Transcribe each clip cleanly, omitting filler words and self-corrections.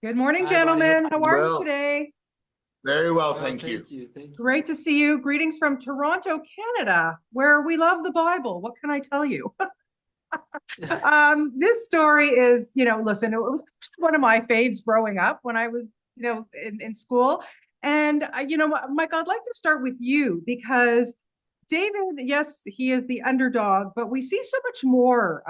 Good morning, Hi, Bonnie. gentlemen. How are you Well, today? very well, Well, thank you. thank you. Thank you. Great to see you. Greetings from Toronto, Canada, where we love the Bible. What can I tell you? This story is, listen, it was just one of my faves growing up when I was, in school. And, Mike, I'd like to start with you because David, yes, he is the underdog, but we see so much more,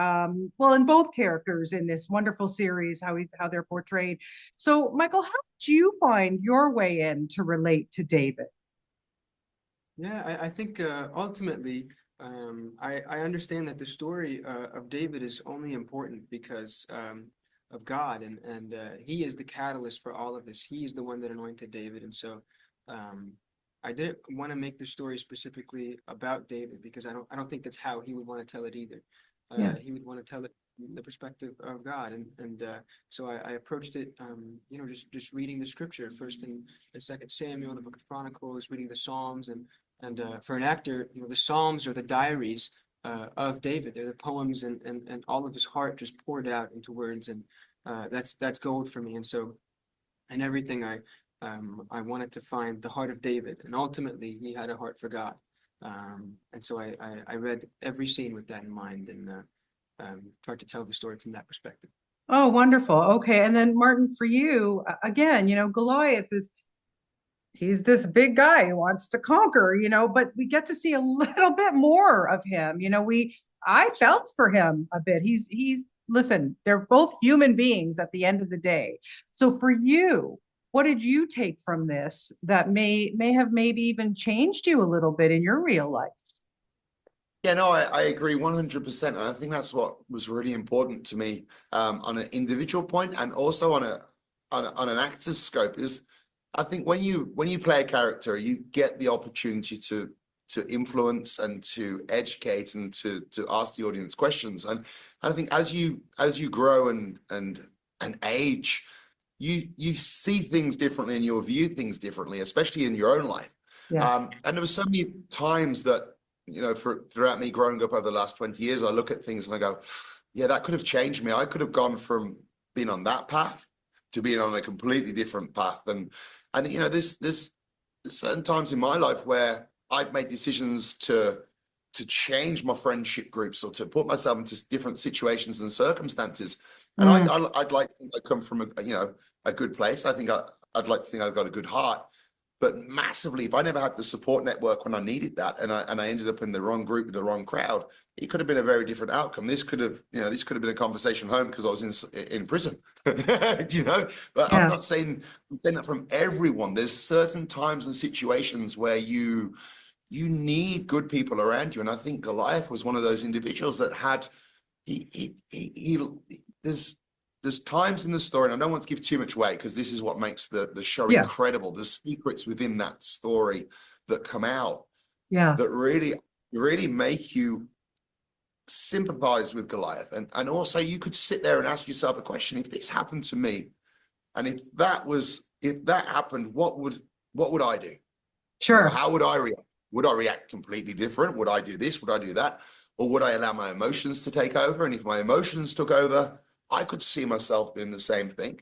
well, in both characters in this wonderful series, how they're portrayed. So, Michael, how did you find your way in to relate to David? Yeah, I think ultimately, I understand that the story of David is only important because of God, and He is the catalyst for all of this. He is the one that anointed David, and so um, I didn't want to make the story specifically about David because I don't think that's how He would want to tell it either. Yeah. He would want to tell it from the perspective of God, and so I approached it, just reading the scripture first in Second Samuel, the Book of Chronicles, reading the Psalms, and for an actor, the Psalms are the diaries of David. They're the poems and all of his heart just poured out into words, and that's gold for me. And so, in everything, I wanted to find the heart of David, and ultimately, he had a heart for God. And so I read every scene with that in mind, and tried to tell the story from that perspective. Oh, wonderful. Okay. And then Martyn, for you, again, Goliath is he's this big guy who wants to conquer, but we get to see a little bit more of him. I felt for him a bit. Listen, they're both human beings at the end of the day. So for you, what did you take from this that may have maybe even changed you a little bit in your real life? Yeah, no, I agree 100%. And I think that's what was really important to me on an individual point and also on an actor's scope is I think when you play a character, you get the opportunity to influence and to educate and to ask the audience questions. And I think as you grow and age, you see things differently and you view things differently, especially in your own life. Yeah. And there were so many times that throughout me growing up over the last 20 years, I look at things and I go, yeah, that could have changed me. I could have gone from being on that path to being on a completely different path. And there's certain times in my life where I've made decisions to change my friendship groups or to put myself into different situations and circumstances. And Mm, I'd like to think I come from a good place. I'd like to think I've got a good heart. But massively, if I never had the support network when I needed that, and I ended up in the wrong group with the wrong crowd, it could have been a very different outcome. This could have been a conversation home because I was in prison, But yeah. I'm saying that from everyone. There's certain times and situations where you need good people around you, and I think Goliath was one of those individuals that had he there's times in the story, and I don't want to give too much away because this is what makes the show Yeah. incredible. The secrets within that story that come out Yeah. that really make you sympathize with Goliath. And also you could sit there and ask yourself a question: if this happened to me, and if that happened, what would I do? Sure. How would I react? Would I react completely different? Would I do this? Would I do that? Or would I allow my emotions to take over? And if my emotions took over, I could see myself doing the same thing.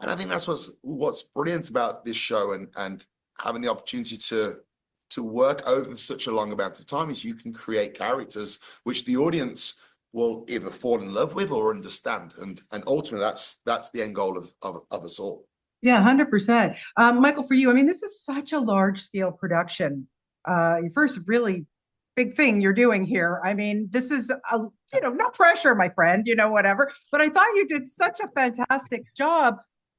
And I think that's what's brilliant about this show and having the opportunity to work over such a long amount of time is you can create characters which the audience will either fall in love with or understand. And ultimately that's the end goal of us all. Yeah, 100%. Michael, for you, I mean, this is such a large scale production. Your first really big thing you're doing here. I mean, this is no pressure, my friend, whatever. But I thought you did such a fantastic job.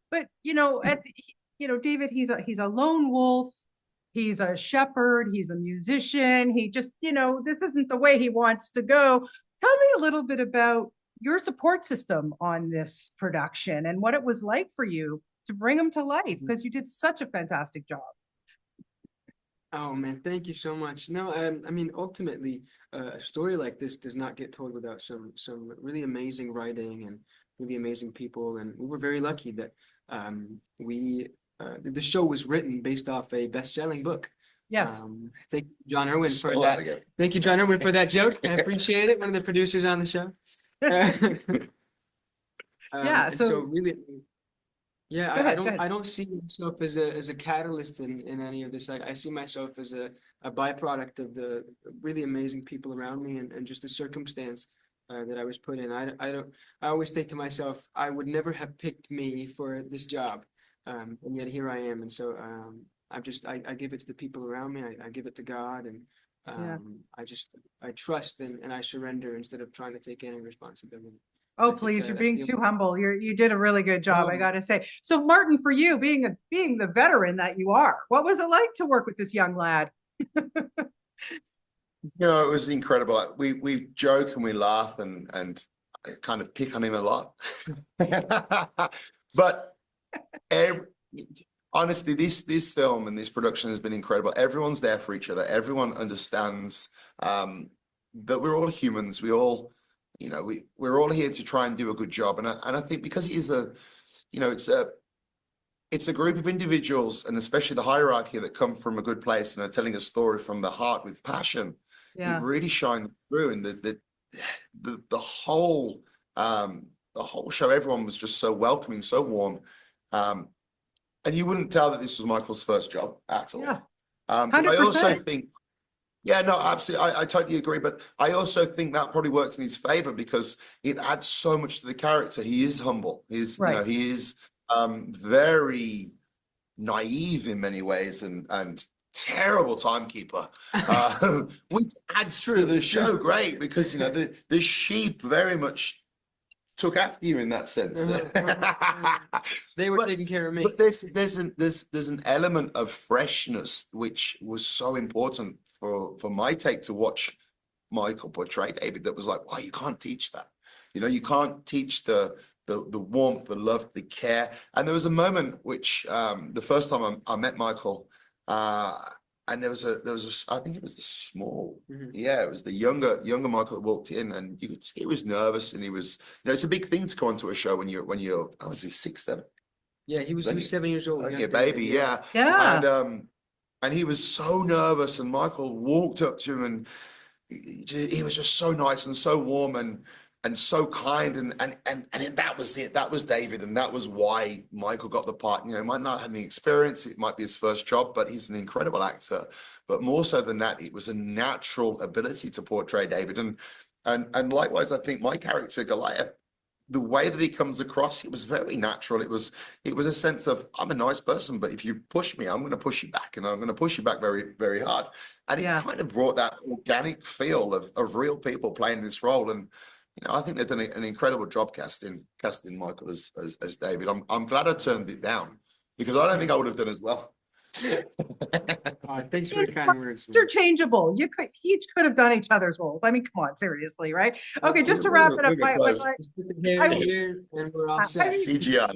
But David, he's a lone wolf. He's a shepherd. He's a musician. He just, this isn't the way he wants to go. Tell me a little bit about your support system on this production and what it was like for you to bring them to life because you did such a fantastic job. Oh man, thank you so much. No, I mean ultimately, a story like this does not get told without some really amazing writing and really amazing people, and we were very lucky that we the show was written based off a best-selling book. Yes. Thank you, John Irwin for Stole that that. again. Thank you, John Irwin, for that joke. I appreciate it. One of the producers on the show. Yeah. And so So really, Yeah, Go ahead, go ahead. I don't see myself as a catalyst in any of this. I see myself as a byproduct of the really amazing people around me and just the circumstance that I was put in. I don't I always think to myself, I would never have picked me for this job. And yet here I am. And so I give it to the people around me. I give it to God and Yeah. I trust and I surrender instead of trying to take any responsibility. Oh, I think please, you're that's being the too humble. You did a really good job, I no. gotta say. So, Martyn, for you, being the veteran that you are, what was it like to work with this young lad? It was incredible. Like, we joke and we laugh and kind of pick on him a lot. But every, honestly, this film and this production has been incredible. Everyone's there for each other. Everyone understands that we're all humans. We all, we're all here to try and do a good job. And I think because it is it's a group of individuals, and especially the hierarchy that come from a good place and are telling a story from the heart with passion. It Yeah, really shines through, and the whole show, everyone was just so welcoming, so warm, and you wouldn't tell that this was Michael's first job at all. yeah, But I also 100%. think, yeah, no, absolutely, I totally agree. But I also think that probably works in his favor because it adds so much to the character. He is humble. Right. He is very naive in many ways and terrible timekeeper, which adds to the show great because the sheep very much took after you in that sense. They were But taking care of me. but there's an element of freshness which was so important for my take to watch Michael portray David. That was like, wow, you can't teach that. You can't teach the warmth, the love, the care. And there was a moment which the first time I met Michael, and there was I think it was the small, yeah, it was the younger Michael that walked in, and you could see he was nervous, and he was, it's a big thing to go onto a show when you're I was 6, 7. Yeah, he was 7 years old. Only a baby, yeah. Yeah. And he was so nervous, and Michael walked up to him, and he was just so nice and so warm and so kind, and that was it. That was David, and that was why Michael got the part. He might not have any experience, it might be his first job, but he's an incredible actor. But more so than that, it was a natural ability to portray David, and likewise, I think my character Goliath, the way that he comes across, it was very natural. It was a sense of, I'm a nice person, but if you push me, I'm going to push you back, and I'm going to push you back very, very hard. And it Yeah. kind of brought that organic feel of real people playing this role. And I think they've done an incredible job casting Michael as David. I'm glad I turned it down because I don't think I would have done as well. Thanks for the kind words. Interchangeable. Each could have done each other's roles. I mean, come on, seriously, right? Okay, just to wrap it up, Just put the hair here and we're all set. CGI.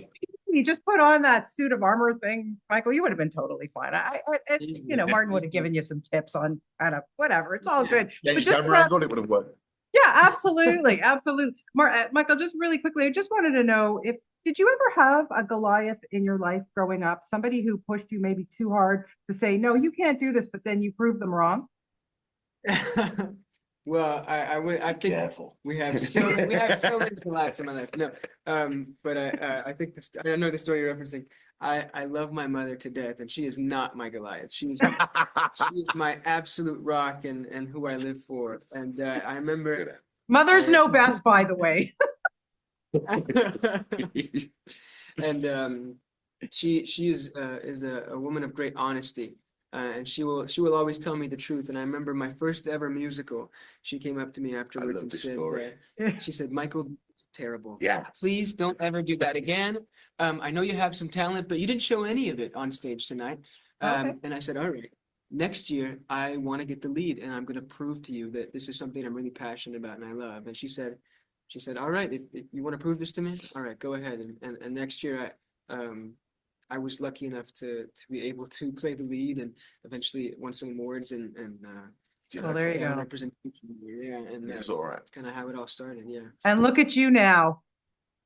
you just put on that suit of armor thing, Michael, you would have been totally fine. Martyn would have given you some tips on kind of whatever. It's all good. Yeah, But you just camera angle, it would have worked. yeah, absolutely, absolutely. Michael, just really quickly, I just wanted to know if did you ever have a Goliath in your life growing up? Somebody who pushed you maybe too hard to say, no, you can't do this, but then you prove them wrong? Well, I think Careful. we have so many Goliaths in my life. No, but I think this. I know the story you're referencing. I love my mother to death, and she is not my Goliath. She is my absolute rock and who I live for. And I remember Mothers know best, by the way. and she is a woman of great honesty. And she will always tell me the truth. And I remember my first ever musical. She came up to me afterwards and said, she said, Michael, terrible. Yeah. Please don't ever do that again. I know you have some talent, but you didn't show any of it on stage tonight. Okay. And I said, all right, next year I want to get the lead, and I'm going to prove to you that this is something I'm really passionate about and I love. And she said, all right, if you want to prove this to me, all right, go ahead. And next year I was lucky enough to be able to play the lead and eventually won some awards and Well, there you go. representation. Yeah, and It was all right. that's kind of how it all started. Yeah. And look at you now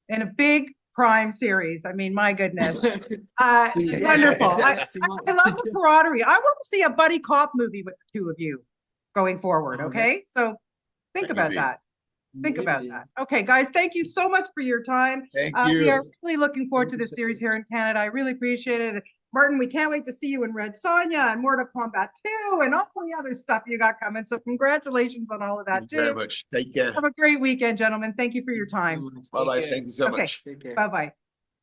in a big prime series. I mean, my goodness. Wonderful. I love the camaraderie. I want to see a buddy cop movie with the two of you going forward. Oh, Okay. So think That would about be- that. Think about Maybe. that. Okay, guys, thank you so much for your time. Thank We are you. really looking forward to Thank you this so series much. here in Canada. I really appreciate it. Martyn, we can't wait to see you in Red Sonja and Mortal Kombat 2 and all the other stuff you got coming. So congratulations on all of that Thank you very too. much. Take care. Have a great weekend, gentlemen. Thank you for your Thank you so time. much. Take Bye bye. care. Thank you so Okay. much. Take care. Bye-bye.